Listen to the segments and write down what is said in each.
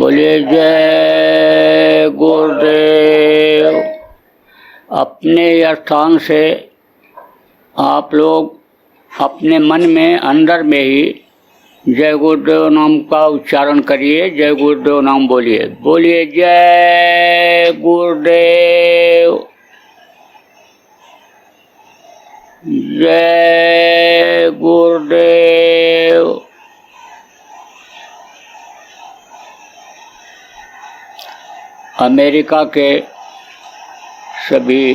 बोलिए जय गुरुदेव। अपने स्थान से आप लोग अपने मन में अंदर में ही जय गुरुदेव नाम का उच्चारण करिए। जय गुरुदेव नाम बोलिए। बोलिए जय गुरुदेव, जय गुरुदेव। अमेरिका के सभी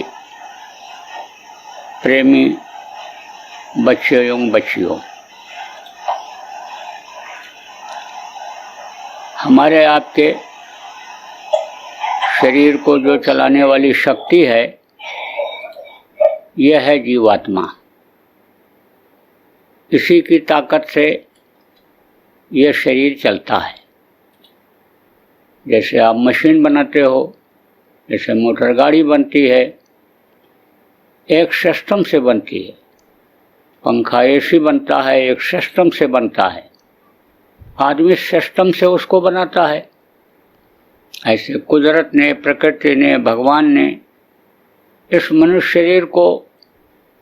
प्रेमी बच्चे एवं बच्चियों, हमारे आपके शरीर को जो चलाने वाली शक्ति है यह है जीवात्मा। इसी की ताकत से यह शरीर चलता है। जैसे आप मशीन बनाते हो, जैसे मोटर गाड़ी बनती है, एक सिस्टम से बनती है। पंखा एसी बनता है, एक सिस्टम से बनता है। आदमी सिस्टम से उसको बनाता है। ऐसे कुदरत ने, प्रकृति ने, भगवान ने इस मनुष्य शरीर को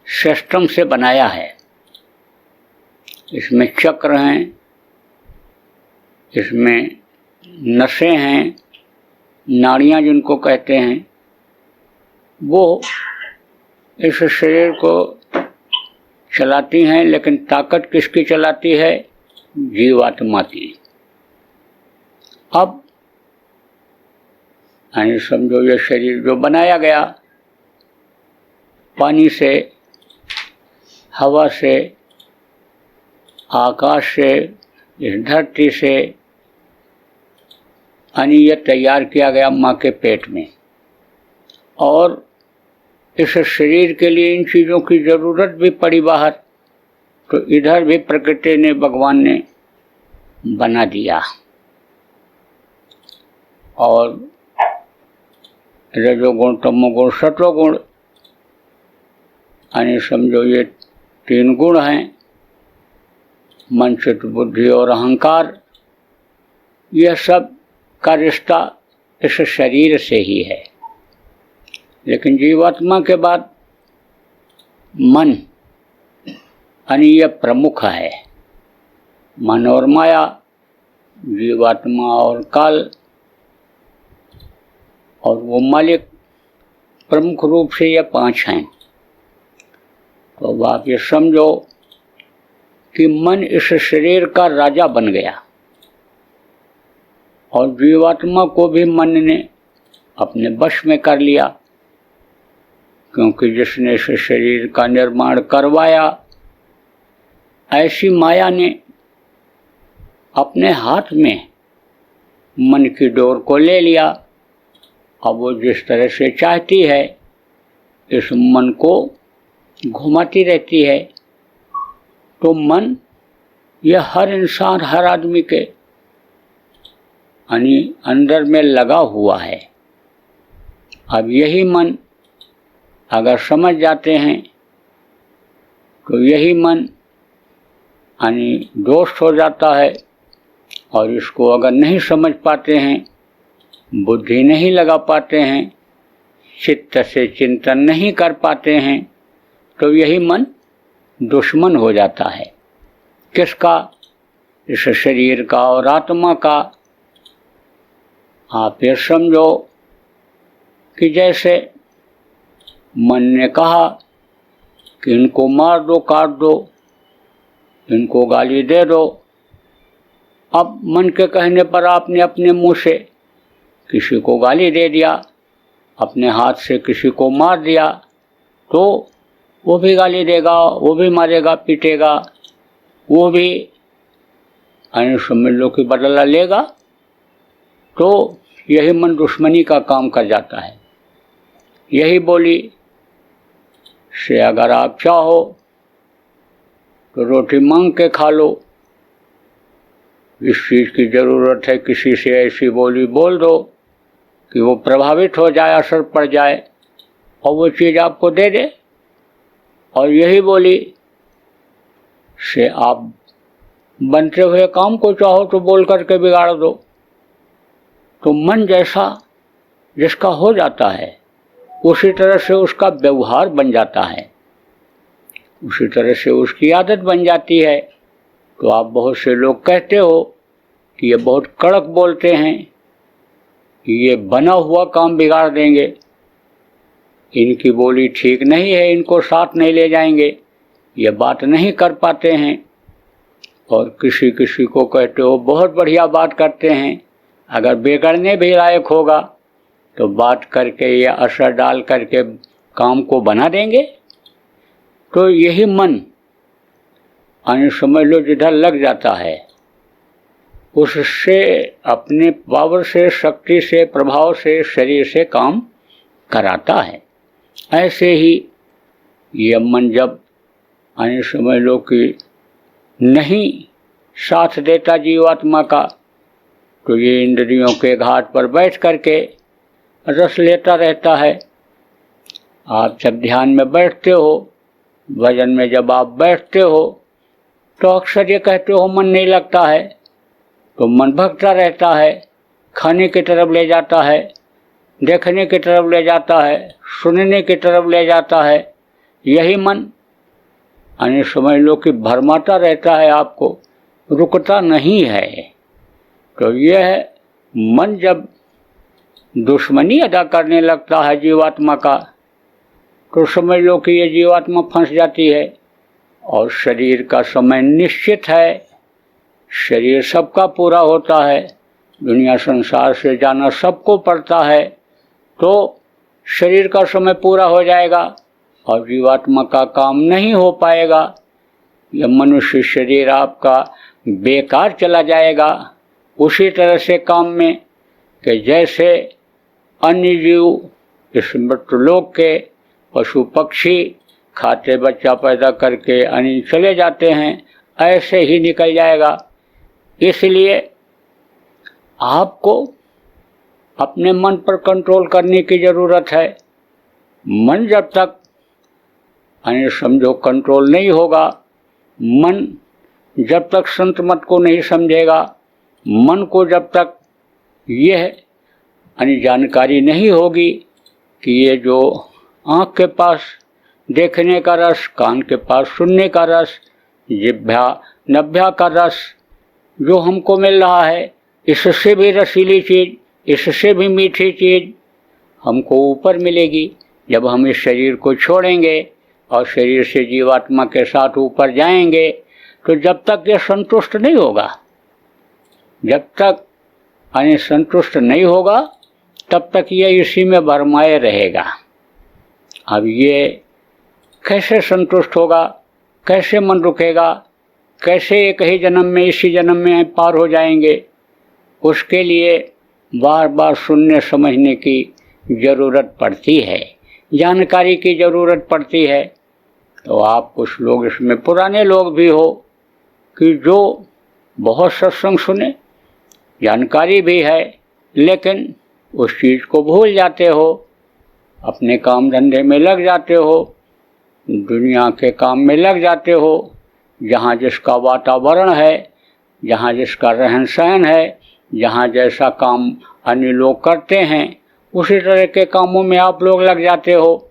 सिस्टम से बनाया है। इसमें चक्र हैं, इसमें नसें हैं, नाड़ियाँ जिनको कहते हैं, वो इस शरीर को चलाती हैं। लेकिन ताकत किसकी चलाती है? जीवात्मा की। अब यानी समझो ये शरीर जो बनाया गया पानी से, हवा से, आकाश से, इस धरती से, यानी यह तैयार किया गया माँ के पेट में। और इस शरीर के लिए इन चीज़ों की ज़रूरत भी पड़ी बाहर, तो इधर भी प्रकृति ने, भगवान ने बना दिया। और रजोगुण, तमोगुण, सत्वगुण, यानी समझो ये 3 गुण हैं, मन, चित्त, बुद्धि और अहंकार। यह सब का रिश्ता इस शरीर से ही है। लेकिन जीवात्मा के बाद मन, यानी यह प्रमुख है। मन और माया, जीवात्मा और काल, और वो मालिक प्रमुख रूप से ये 5 हैं। तो अब आप ये समझो कि मन इस शरीर का राजा बन गया और जीवात्मा को भी मन ने अपने वश में कर लिया। क्योंकि जिसने इस शरीर का निर्माण करवाया, ऐसी माया ने अपने हाथ में मन की डोर को ले लिया। अब वो जिस तरह से चाहती है इस मन को घुमाती रहती है। तो मन यह हर इंसान, हर आदमी के यानी अंदर में लगा हुआ है। अब यही मन अगर समझ जाते हैं तो यही मन यानी दोस्त हो जाता है। और इसको अगर नहीं समझ पाते हैं, बुद्धि नहीं लगा पाते हैं, चित्त से चिंतन नहीं कर पाते हैं, तो यही मन दुश्मन हो जाता है। किसका? इस शरीर का और आत्मा का। आप ये समझो कि जैसे मन ने कहा कि इनको मार दो, काट दो, इनको गाली दे दो। अब मन के कहने पर आपने अपने मुंह से किसी को गाली दे दिया, अपने हाथ से किसी को मार दिया, तो वो भी गाली देगा, वो भी मारेगा, पीटेगा, वो भी समझ लो कि बदला लेगा। तो यही मन दुश्मनी का काम कर जाता है। यही बोली से अगर आप चाहो तो रोटी मांग के खा लो। इस चीज़ की ज़रूरत है, किसी से ऐसी बोली बोल दो कि वो प्रभावित हो जाए, असर पड़ जाए और वो चीज़ आपको दे दे। और यही बोली से आप बनते हुए काम को चाहो तो बोल करके बिगाड़ दो। तो मन जैसा जिसका हो जाता है उसी तरह से उसका व्यवहार बन जाता है, उसी तरह से उसकी आदत बन जाती है। तो आप बहुत से लोग कहते हो कि ये बहुत कड़क बोलते हैं, ये बना हुआ काम बिगाड़ देंगे, इनकी बोली ठीक नहीं है, इनको साथ नहीं ले जाएंगे, ये बात नहीं कर पाते हैं। और किसी किसी को कहते हो बहुत बढ़िया बात करते हैं, अगर बिगड़ने भी लायक होगा तो बात करके या असर डाल करके काम को बना देंगे। तो यही मन समझ लो जिधर लग जाता है उससे अपने पावर से, शक्ति से, प्रभाव से, शरीर से काम कराता है। ऐसे ही ये मन जब समझ लो कि नहीं साथ देता जीवात्मा का, तो ये इंद्रियों के घाट पर बैठ करके रस लेता रहता है। आप जब ध्यान में बैठते हो, भजन में जब आप बैठते हो, तो अक्सर ये कहते हो मन नहीं लगता है, तो मन भगता रहता है, खाने की तरफ ले जाता है, देखने की तरफ ले जाता है, सुनने की तरफ ले जाता है। यही मन समझ लो कि भरमाता रहता है, आपको रुकता नहीं है। तो यह मन जब दुश्मनी अदा करने लगता है जीवात्मा का, तो समझ लो कि ये जीवात्मा फंस जाती है। और शरीर का समय निश्चित है, शरीर सबका पूरा होता है, दुनिया संसार से जाना सबको पड़ता है, तो शरीर का समय पूरा हो जाएगा और जीवात्मा का काम नहीं हो पाएगा। यह मनुष्य शरीर आपका बेकार चला जाएगा उसी तरह से काम में कि जैसे अन्य जीव इस मृत्युलोक के पशु पक्षी खाते बच्चा पैदा करके अन्य चले जाते हैं, ऐसे ही निकल जाएगा। इसलिए आपको अपने मन पर कंट्रोल करने की ज़रूरत है। मन जब तक समझो कंट्रोल नहीं होगा, मन जब तक संत मत को नहीं समझेगा, मन को जब तक यह जानकारी नहीं होगी कि ये जो आँख के पास देखने का रस, कान के पास सुनने का रस, जिह्वा नभ्या का रस जो हमको मिल रहा है, इससे भी रसीली चीज़, इससे भी मीठी चीज़ हमको ऊपर मिलेगी जब हम इस शरीर को छोड़ेंगे और शरीर से जीवात्मा के साथ ऊपर जाएंगे। तो जब तक ये संतुष्ट नहीं होगा, जब तक संतुष्ट नहीं होगा, तब तक ये इसी में भरमाए रहेगा। अब ये कैसे संतुष्ट होगा, कैसे मन रुकेगा, कैसे एक ही जन्म में, इसी जन्म में पार हो जाएंगे? उसके लिए बार बार सुनने समझने की ज़रूरत पड़ती है, जानकारी की ज़रूरत पड़ती है। तो आप कुछ लोग इसमें पुराने लोग भी हो कि जो बहुत सत्संग सुने, जानकारी भी है, लेकिन उस चीज़ को भूल जाते हो, अपने काम धंधे में लग जाते हो, दुनिया के काम में लग जाते हो, जहाँ जिसका वातावरण है, जहाँ जिसका रहन सहन है, जहाँ जैसा काम अन्य लोग करते हैं, उसी तरह के कामों में आप लोग लग जाते हो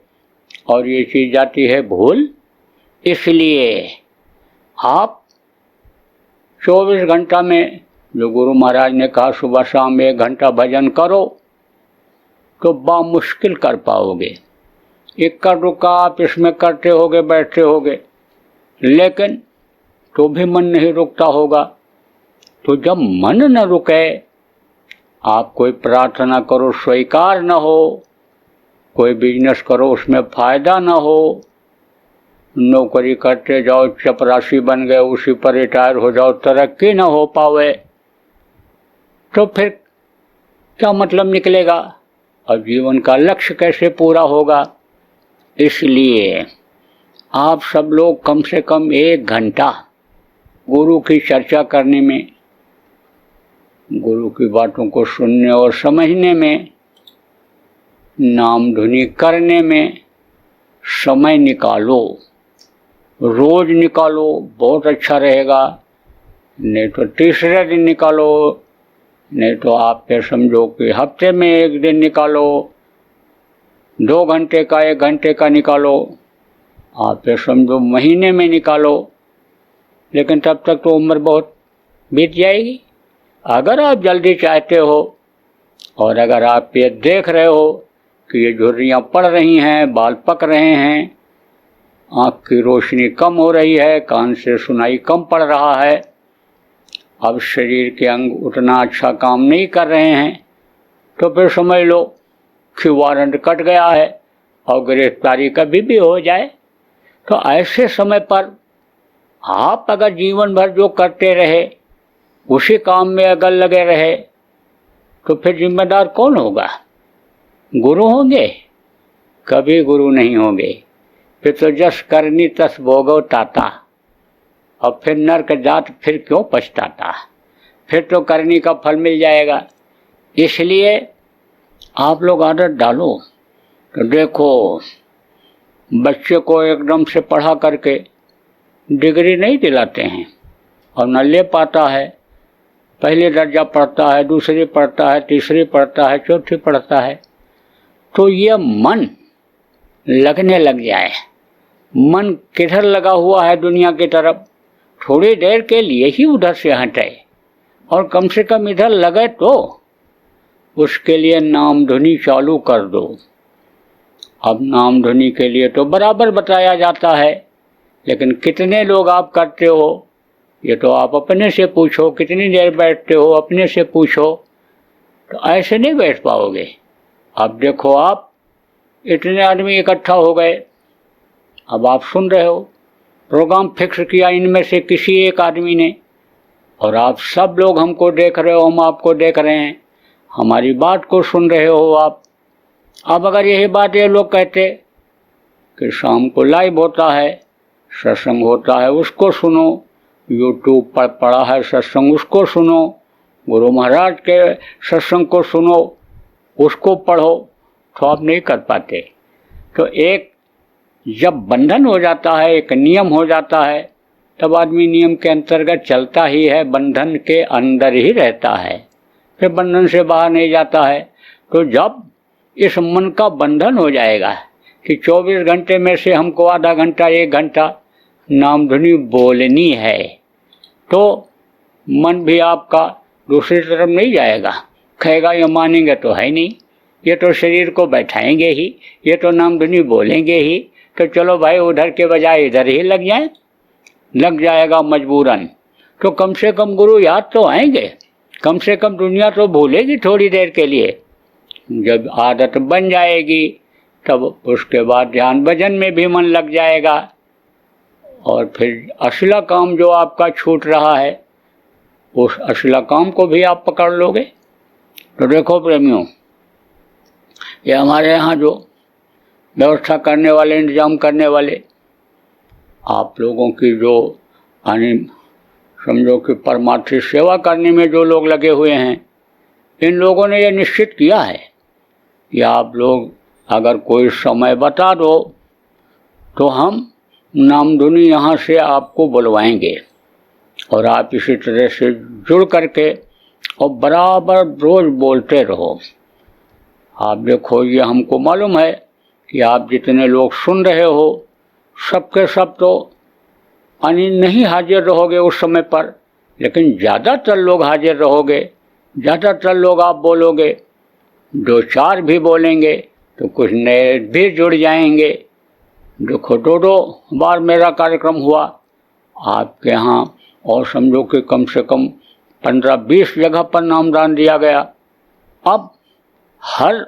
और ये चीज़ जाती है भूल। इसलिए आप 24 घंटा में, जो गुरु महाराज ने कहा सुबह शाम 1 घंटा भजन करो, तो बामुश्किल कर पाओगे। इक्का दुक्का आप इसमें करते होगे, बैठते होगे, लेकिन तो भी मन नहीं रुकता होगा। तो जब मन न रुके, आप कोई प्रार्थना करो स्वीकार न हो, कोई बिजनेस करो उसमें फ़ायदा न हो, नौकरी करते जाओ चपरासी बन गए, उसी पर रिटायर हो जाओ, तरक्की न हो पावे, तो फिर क्या मतलब निकलेगा और जीवन का लक्ष्य कैसे पूरा होगा? इसलिए आप सब लोग कम से कम 1 घंटा गुरु की चर्चा करने में, गुरु की बातों को सुनने और समझने में, नाम धुनी करने में समय निकालो, रोज निकालो, बहुत अच्छा रहेगा। नहीं तो तीसरे दिन निकालो नहीं तो आप फिर समझो कि हफ्ते में एक दिन निकालो, 2 घंटे का 1 घंटे का निकालो, आप फिर समझो महीने में निकालो, लेकिन तब तक तो उम्र बहुत बीत जाएगी। अगर आप जल्दी चाहते हो और अगर आप ये देख रहे हो कि ये झुर्रियाँ पड़ रही हैं, बाल पक रहे हैं, आँख की रोशनी कम हो रही है, कान से सुनाई कम पड़ रहा है, अब शरीर के अंग उतना अच्छा काम नहीं कर रहे हैं, तो फिर समझ लो कि वारंट कट गया है और गिरफ्तारी कभी भी हो जाए। तो ऐसे समय पर आप अगर जीवन भर जो करते रहे उसी काम में अगर लगे रहे तो फिर जिम्मेदार कौन होगा? गुरु होंगे? कभी गुरु नहीं होंगे। फिर तो जस करनी तस भोगो ताता, और फिर नरक जात फिर क्यों पछताता, फिर तो करनी का फल मिल जाएगा। इसलिए आप लोग आदत डालो। तो देखो, बच्चे को एकदम से पढ़ा करके डिग्री नहीं दिलाते हैं और न ले पाता है। पहले दर्जा पढ़ता है, दूसरी पढ़ता है, तीसरी पढ़ता है, चौथी पढ़ता है, तो ये मन लगने लग जाए। मन किधर लगा हुआ है दुनिया की तरफ, थोड़ी देर के लिए ही उधर से हटे और कम से कम इधर लगे, तो उसके लिए नाम धुनी चालू कर दो। अब नाम धुनी के लिए तो बराबर बताया जाता है, लेकिन कितने लोग आप करते हो ये तो आप अपने से पूछो। कितनी देर बैठते हो अपने से पूछो। तो ऐसे नहीं बैठ पाओगे। अब देखो, आप इतने आदमी इकट्ठा हो गए, अब आप सुन रहे हो, प्रोग्राम फिक्स किया इनमें से किसी एक आदमी ने, और आप सब लोग हमको देख रहे हो, हम आपको देख रहे हैं, हमारी बात को सुन रहे हो आप। अब अगर यही बात ये लोग कहते कि शाम को लाइव होता है, सत्संग होता है, उसको सुनो, यूट्यूब पर पड़ा है सत्संग, उसको सुनो, गुरु महाराज के सत्संग को सुनो, उसको पढ़ो, तो आप नहीं कर पाते। तो एक जब बंधन हो जाता है, एक नियम हो जाता है, तब आदमी नियम के अंतर्गत चलता ही है, बंधन के अंदर ही रहता है, फिर बंधन से बाहर नहीं जाता है। तो जब इस मन का बंधन हो जाएगा कि 24 घंटे में से हमको आधा घंटा 1 घंटा नाम धुनी बोलनी है, तो मन भी आपका दूसरी तरफ नहीं जाएगा, कहेगा ये मानेंगे तो है नहीं, ये तो शरीर को बैठाएंगे ही, ये तो नाम धुनी बोलेंगे ही, तो चलो भाई उधर के बजाय इधर ही लग जाए, लग जाएगा मजबूरन। तो कम से कम गुरु याद तो आएंगे, कम से कम दुनिया तो भूलेगी थोड़ी देर के लिए। जब आदत बन जाएगी तब उसके बाद ध्यान भजन में भी मन लग जाएगा, और फिर असला काम जो आपका छूट रहा है उस असला काम को भी आप पकड़ लोगे। तो देखो प्रेमियों, ये हमारे यहाँ जो व्यवस्था करने वाले, इंतजाम करने वाले, आप लोगों की जो समझो कि परमार्थी सेवा करने में जो लोग लगे हुए हैं, इन लोगों ने ये निश्चित किया है कि आप लोग अगर कोई समय बता दो तो हम नाम धुनी यहाँ से आपको बुलवाएंगे, और आप इसी तरह से जुड़ करके और बराबर रोज बोलते रहो। आप देखो, ये हमको मालूम है कि आप जितने लोग सुन रहे हो सबके सब तो नहीं हाजिर रहोगे उस समय पर, लेकिन ज़्यादातर लोग हाजिर रहोगे, ज़्यादातर लोग आप बोलोगे, 2-4 भी बोलेंगे तो कुछ नए भी जुड़ जाएंगे। देखो, 2 बार मेरा कार्यक्रम हुआ आपके यहाँ, और समझो कि कम से कम 15-20 जगह पर नामदान दिया गया। अब हर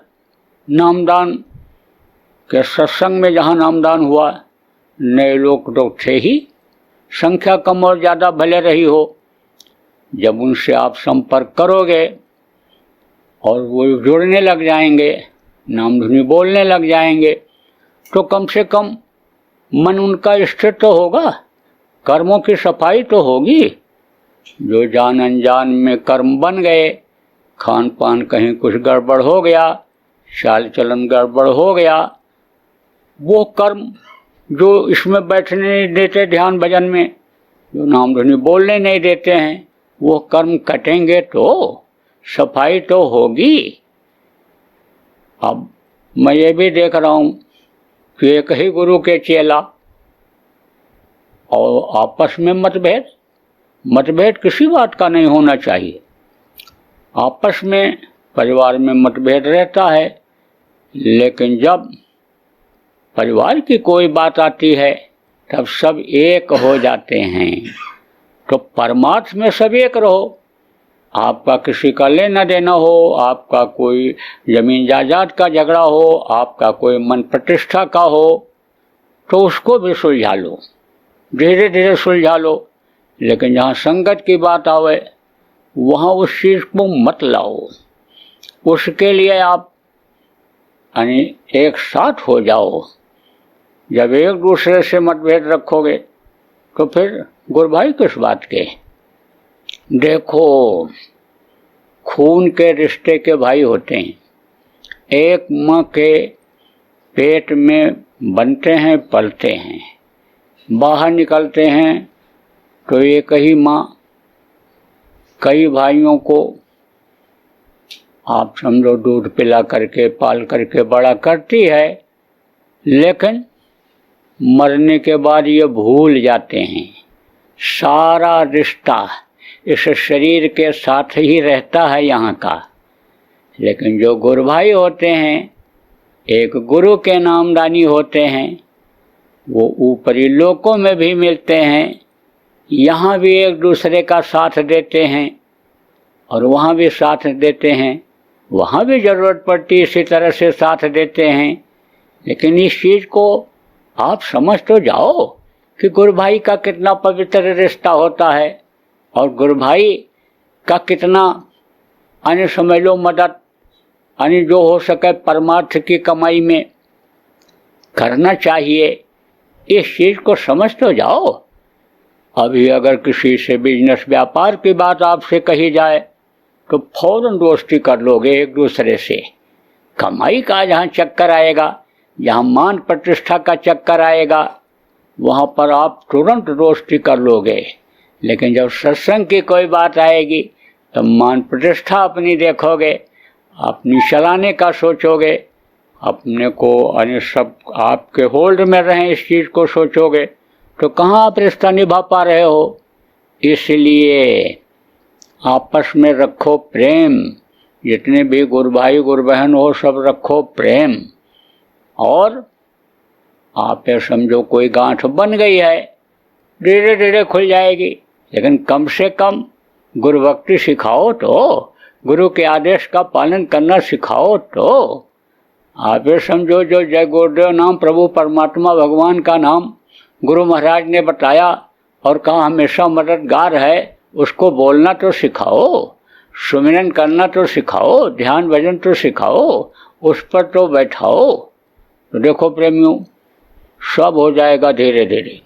नामदान के सत्संग में जहाँ नामदान हुआ, नए लोग तो थे ही, संख्या कम और ज़्यादा भले रही हो, जब उनसे आप संपर्क करोगे और वो जुड़ने लग जाएंगे, नाम धुनी बोलने लग जाएंगे, तो कम से कम मन उनका स्थिर तो होगा, कर्मों की सफाई तो होगी। जो जान अनजान में कर्म बन गए, खान पान कहीं कुछ गड़बड़ हो गया, चाल चलन गड़बड़ हो गया, वो कर्म जो इसमें बैठने नहीं देते ध्यान भजन में, जो नाम धुनी बोलने नहीं देते हैं, वो कर्म कटेंगे तो सफाई तो होगी। अब मैं ये भी देख रहा हूँ कि एक ही गुरु के चेला और आपस में मतभेद किसी बात का नहीं होना चाहिए। आपस में परिवार में मतभेद रहता है, लेकिन जब परिवार की कोई बात आती है तब सब एक हो जाते हैं। तो परमार्थ में सब एक रहो। आपका किसी का लेना देना हो, आपका कोई जमीन जायदाद का झगड़ा हो, आपका कोई मन प्रतिष्ठा का हो, तो उसको भी सुलझा लो, धीरे धीरे सुलझा लो। लेकिन जहाँ संगत की बात आवे वहाँ उस चीज़ को मत लाओ। उसके लिए आप यानी एक साथ हो जाओ। जब एक दूसरे से मतभेद रखोगे तो फिर गुरु भाई किस बात के। देखो, खून के रिश्ते के भाई होते हैं, एक माँ के पेट में बनते हैं, पलते हैं, बाहर निकलते हैं तो एक ही माँ कई भाइयों को आप समझो दूध पिला करके पाल करके बड़ा करती है, लेकिन मरने के बाद ये भूल जाते हैं। सारा रिश्ता इस शरीर के साथ ही रहता है यहाँ का। लेकिन जो गुरु भाई होते हैं, एक गुरु के नामदानी होते हैं, वो ऊपरी लोकों में भी मिलते हैं, यहाँ भी एक दूसरे का साथ देते हैं और वहाँ भी साथ देते हैं, वहाँ भी ज़रूरत पड़ती इसी तरह से साथ देते हैं। लेकिन इस चीज़ को आप समझ तो जाओ कि गुरु भाई का कितना पवित्र रिश्ता होता है और गुरु भाई का कितना अन्य समझ लो मदद अन्य जो हो सके परमार्थ की कमाई में करना चाहिए। इस चीज़ को समझ तो जाओ। अभी अगर किसी से बिजनेस व्यापार की बात आपसे कही जाए तो फौरन दोस्ती कर लोगे एक दूसरे से। कमाई का जहाँ चक्कर आएगा, जहाँ मान प्रतिष्ठा का चक्कर आएगा, वहाँ पर आप तुरंत दोस्ती कर लोगे। लेकिन जब सत्संग की कोई बात आएगी तो मान प्रतिष्ठा अपनी देखोगे, अपनी चलाने का सोचोगे, अपने को अन्य सब आपके होल्ड में रहें इस चीज़ को सोचोगे, तो कहाँ आप रिश्ता निभा पा रहे हो। इसलिए आपस में रखो प्रेम। जितने भी गुरु भाई गुरु बहन हो सब रखो प्रेम। और आप ये समझो कोई गांठ बन गई है, धीरे धीरे खुल जाएगी, लेकिन कम से कम गुरु भक्ति सिखाओ, तो गुरु के आदेश का पालन करना सिखाओ। तो आप ये समझो जो जय गुरुदेव नाम प्रभु परमात्मा भगवान का नाम गुरु महाराज ने बताया और कहा हमेशा मददगार है, उसको बोलना तो सिखाओ, सुमिरन करना तो सिखाओ, ध्यान भजन तो सिखाओ, उस पर तो बैठाओ। तो देखो प्रेमियों, सब हो जाएगा धीरे धीरे।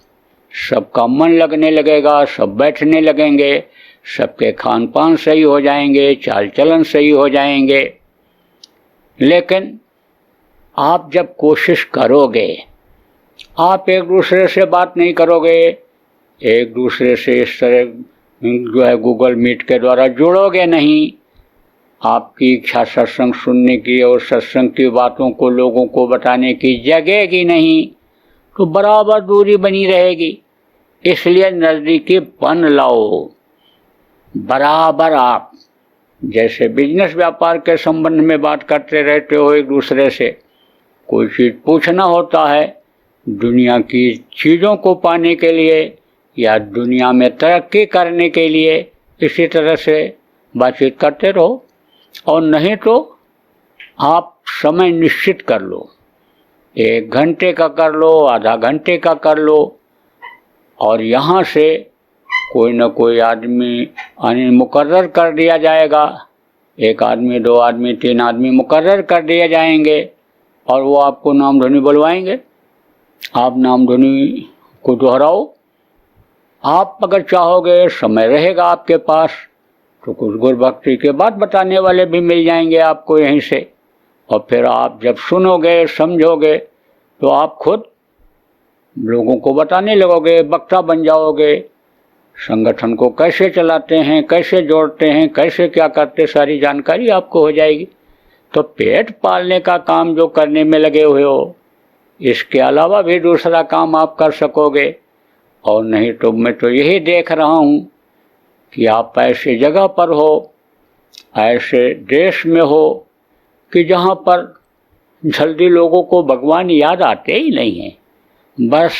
सबका मन लगने लगेगा, सब बैठने लगेंगे, सबके खान पान सही हो जाएंगे, चाल चलन सही हो जाएंगे। लेकिन आप जब कोशिश करोगे, आप एक दूसरे से बात नहीं करोगे, एक दूसरे से इस तरह जो है गूगल मीट के द्वारा जुड़ोगे नहीं, आपकी इच्छा सत्संग सुनने की और सत्संग की बातों को लोगों को बताने की जगेगी नहीं, तो बराबर दूरी बनी रहेगी। इसलिए नज़दीकीपन लाओ। बराबर आप जैसे बिजनेस व्यापार के संबंध में बात करते रहते हो एक दूसरे से, कोई चीज़ पूछना होता है दुनिया की चीज़ों को पाने के लिए या दुनिया में तरक्की करने के लिए, इसी तरह से बातचीत करते रहो। और नहीं तो आप समय निश्चित कर लो, 1 घंटे का कर लो, आधा घंटे का कर लो, और यहाँ से कोई न कोई आदमी मुकर्रर कर दिया जाएगा। 1 आदमी, 2 आदमी, 3 आदमी मुकर्रर कर दिए जाएंगे और वो आपको नाम ध्वनि बुलवाएंगे। आप नाम ध्वनि को दोहराओ। आप अगर चाहोगे, समय रहेगा आपके पास, तो कुछ गुरु भक्ति के बात बताने वाले भी मिल जाएंगे आपको यहीं से। और फिर आप जब सुनोगे, समझोगे, तो आप खुद लोगों को बताने लगोगे, वक्ता बन जाओगे। संगठन को कैसे चलाते हैं, कैसे जोड़ते हैं, कैसे क्या करते, सारी जानकारी आपको हो जाएगी। तो पेट पालने का काम जो करने में लगे हुए हो, इसके अलावा भी दूसरा काम आप कर सकोगे। और नहीं तो मैं तो यही देख रहा हूँ कि आप ऐसी जगह पर हो, ऐसे देश में हो कि जहाँ पर जल्दी लोगों को भगवान याद आते ही नहीं हैं। बस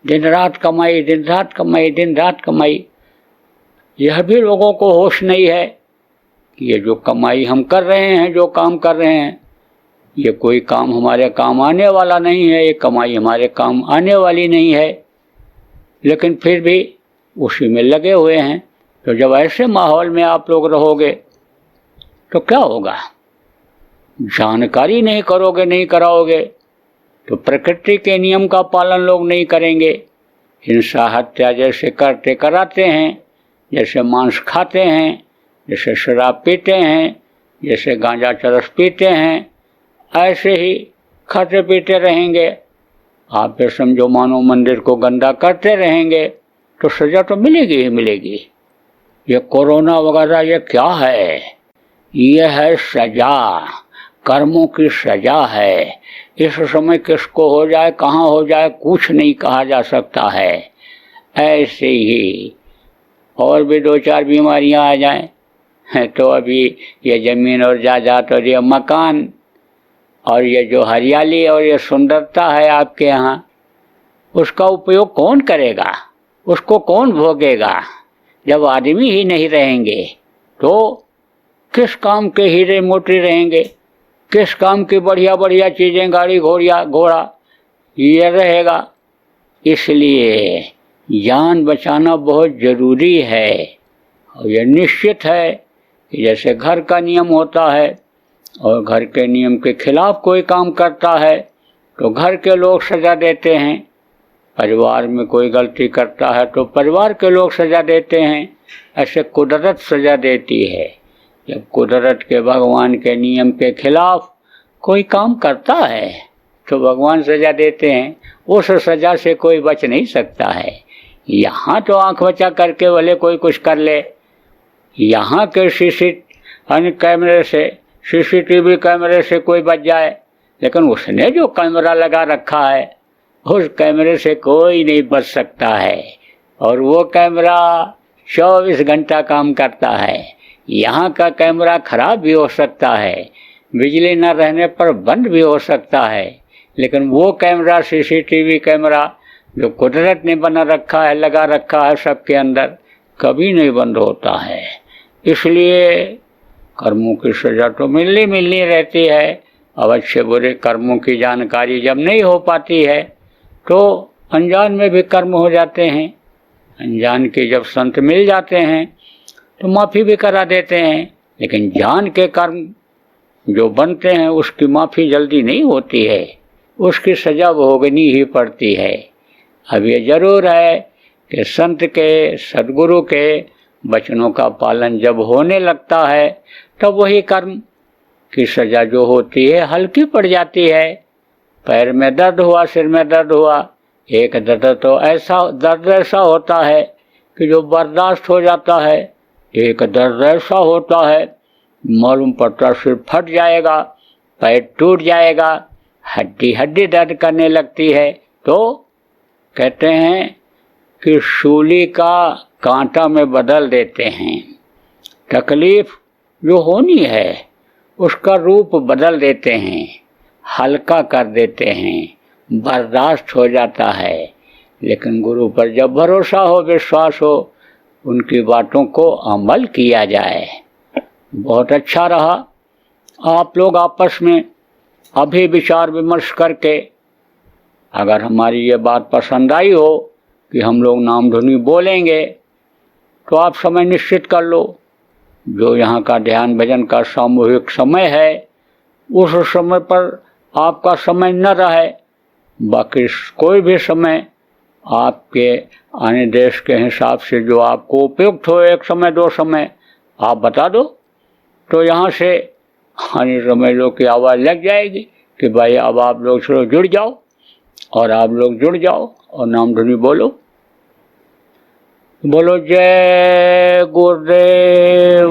दिन रात कमाई, दिन रात कमाई, दिन रात कमाई। यह भी लोगों को होश नहीं है कि ये जो कमाई हम कर रहे हैं, जो काम कर रहे हैं, ये कोई काम हमारे काम आने वाला नहीं है, ये कमाई हमारे काम आने वाली नहीं है। लेकिन फिर भी उसी में लगे हुए हैं। तो जब ऐसे माहौल में आप लोग रहोगे तो क्या होगा? जानकारी नहीं करोगे, नहीं कराओगे तो प्रकृति के नियम का पालन लोग नहीं करेंगे। हिंसा हत्या जैसे करते कराते हैं, जैसे मांस खाते हैं, जैसे शराब पीते हैं, जैसे गांजा चरस पीते हैं, ऐसे ही खाते पीते रहेंगे। आप ये समझो मानो मंदिर को गंदा करते रहेंगे तो सजा तो मिलेगी ही मिलेगी। ये कोरोना वगैरह ये क्या है? ये है सजा, कर्मों की सजा है। इस समय किसको हो जाए, कहाँ हो जाए, कुछ नहीं कहा जा सकता है। ऐसे ही और भी दो चार बीमारियां आ जाएं तो अभी ये ज़मीन और जायदाद और ये मकान और ये जो हरियाली और ये सुंदरता है आपके यहाँ, उसका उपयोग कौन करेगा? उसको कौन भोगेगा? जब आदमी ही नहीं रहेंगे तो किस काम के हीरे मोती रहेंगे? किस काम की बढ़िया बढ़िया चीज़ें, गाड़ी घोड़ा ये रहेगा। इसलिए जान बचाना बहुत ज़रूरी है। और यह निश्चित है कि जैसे घर का नियम होता है और घर के नियम के खिलाफ कोई काम करता है तो घर के लोग सज़ा देते हैं। परिवार में कोई गलती करता है तो परिवार के लोग सज़ा देते हैं। ऐसे कुदरत सज़ा देती है। जब कुदरत के, भगवान के नियम के खिलाफ कोई काम करता है तो भगवान सज़ा देते हैं। उस सज़ा से कोई बच नहीं सकता है। यहाँ तो आंख बचा करके भले कोई कुछ कर ले, यहाँ के सीसीटीवी कैमरे से कोई बच जाए, लेकिन उसने जो कैमरा लगा रखा है उस कैमरे से कोई नहीं बच सकता है। और वो कैमरा 24 घंटा काम करता है। यहाँ का कैमरा खराब भी हो सकता है, बिजली न रहने पर बंद भी हो सकता है, लेकिन वो कैमरा, सीसीटीवी कैमरा जो कुदरत ने बना रखा है, लगा रखा है सबके अंदर, कभी नहीं बंद होता है। इसलिए कर्मों की सजा तो मिलनी रहती है। अवश्य बुरे कर्मों की जानकारी जब नहीं हो पाती है तो अनजान में भी कर्म हो जाते हैं। अनजान के जब संत मिल जाते हैं तो माफ़ी भी करा देते हैं, लेकिन जान के कर्म जो बनते हैं उसकी माफ़ी जल्दी नहीं होती है, उसकी सजा भोगनी ही पड़ती है। अब ये जरूर है कि संत के, सद्गुरु के वचनों का पालन जब होने लगता है तब वही कर्म की सजा जो होती है हल्की पड़ जाती है। पैर में दर्द हुआ, सिर में दर्द हुआ, एक दर्द तो ऐसा होता है कि जो बर्दाश्त हो जाता है, एक दर्द ऐसा होता है मालूम पड़ता सिर फट जाएगा, पैर टूट जाएगा, हड्डी दर्द करने लगती है। तो कहते हैं कि सूली का कांटा में बदल देते हैं। तकलीफ जो होनी है उसका रूप बदल देते हैं, हल्का कर देते हैं, बर्दाश्त हो जाता है। लेकिन गुरु पर जब भरोसा हो, विश्वास हो, उनकी बातों को अमल किया जाए। बहुत अच्छा रहा। आप लोग आपस में अभी विचार विमर्श करके अगर हमारी ये बात पसंद आई हो कि हम लोग नाम धुनी बोलेंगे तो आप समय निश्चित कर लो। जो यहाँ का ध्यान भजन का सामूहिक समय है उस समय पर आपका समय न रहे, बाकी कोई भी समय आपके आने देश के हिसाब से जो आपको उपयुक्त हो, एक समय दो समय आप बता दो, तो यहाँ से आने समय लोग की आवाज़ लग जाएगी कि भाई अब आप लोग चलो जुड़ जाओ, और आप लोग जुड़ जाओ और नाम धुनी बोलो। बोलो जय गुरुदेव।